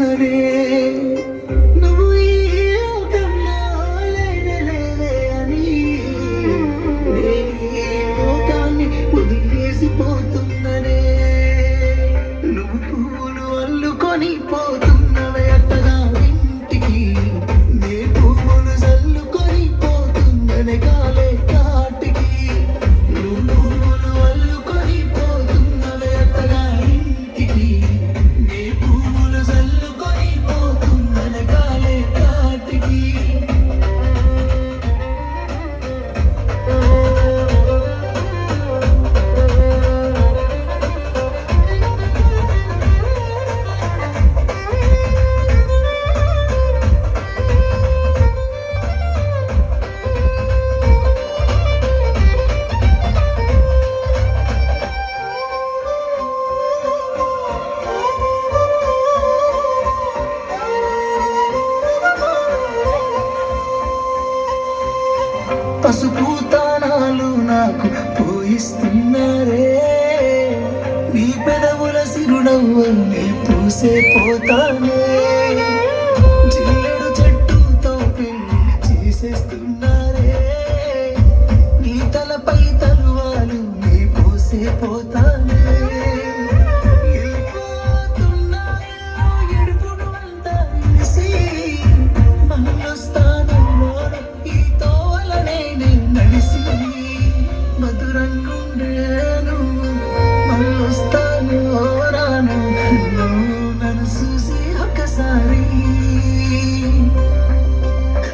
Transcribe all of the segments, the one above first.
పోతున్ననే నువ్వు ఈ లోకంలో లేనే అని నేను ఈ లోకాన్ని వదిలేసిపోతున్ననే నువ్వు పువ్వులు అల్లుకొని పోతున్నవే అట్టగా ఇంటికి నే పువ్వులు చల్లుకొని పోతున్ననే కాలే కాటికి నువ్వు పువ్వులు అల్లుకొని పోతున్నవే అట్టగా ఇంటికి నే పువ్వులు చల్లుకొని పోతున్ననే కాలే కాటికి పసుపు తానాలు నాకు పోయిస్తున్నారే నీ పెదవుల సిరునవ్వుల్ని పూసే పోతానే జిల్లెడు చెట్టుతో పెళ్లి చేసేస్తున్నారే నీ తలపై తలువాలు నీ పూసే పోతానే వెళ్ళిపోతున్నాయో ఎడుపును అంతా ఇడిసి మళ్ళొస్తాను ఈ తోవలనే నడిసి మధురంగుండేను మళ్ళొస్తాను రాను నువ్వు నన్ను చూసి ఒక్కసారి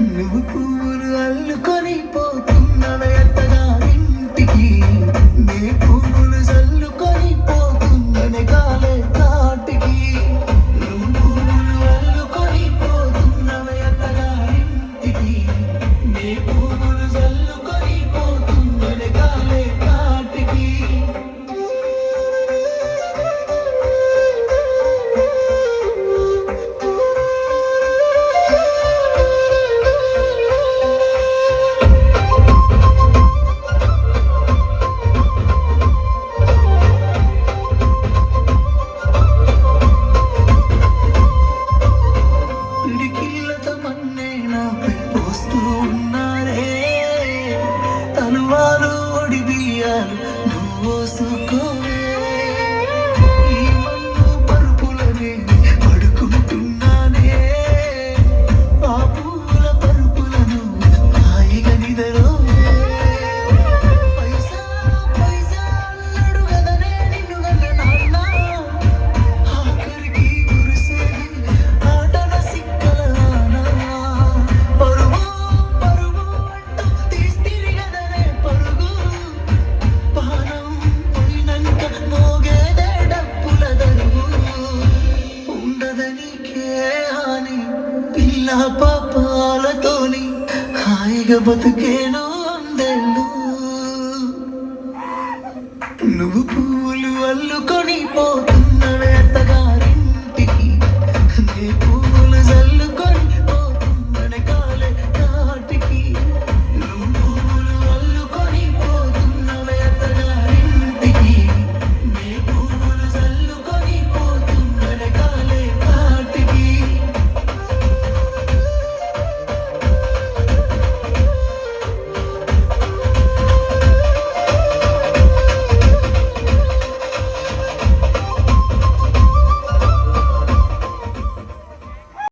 నువ్వు పువ్వులు అల్లుకొని పోతున్నవే అట్టగా ఇంటికి నే పువ్వులు చల్లుకొని పోతున్ననే కాలే కాటికి నువ్వు పువ్వులు అల్లుకొని పోతున్నవే అట్టగా ఇంటికి నే పువ్వులు చల్లుకొని పోతున్ననే కాలే కాటికి పిడికిళ్ళతో మన్నే నాపై పోస్తూ ఉన్నారే తనువాలు ఒడి బియ్యాలు నువ్వు పోసుకోవే ఈ మన్ను పరుపులనే పడుకుంటున్నానే ఆ పూల పరుపులను హాయిగా నిదరోవే పైసా పైసా అన్నాడు కదనే నిన్ను గన్న నాన్న ఆఖరికి కురిసేది ఆటల సిక్కలానా పరుగు పరుగు అంటూ తీస్తిరి కదనే పరుగు పానం పోయినంక మోగేదే డప్పుల దరువు ఉండదనికే హాని పిల్ల పాపాలతోని హాయిగా బతుకేను అందెళ్ళు నువ్వు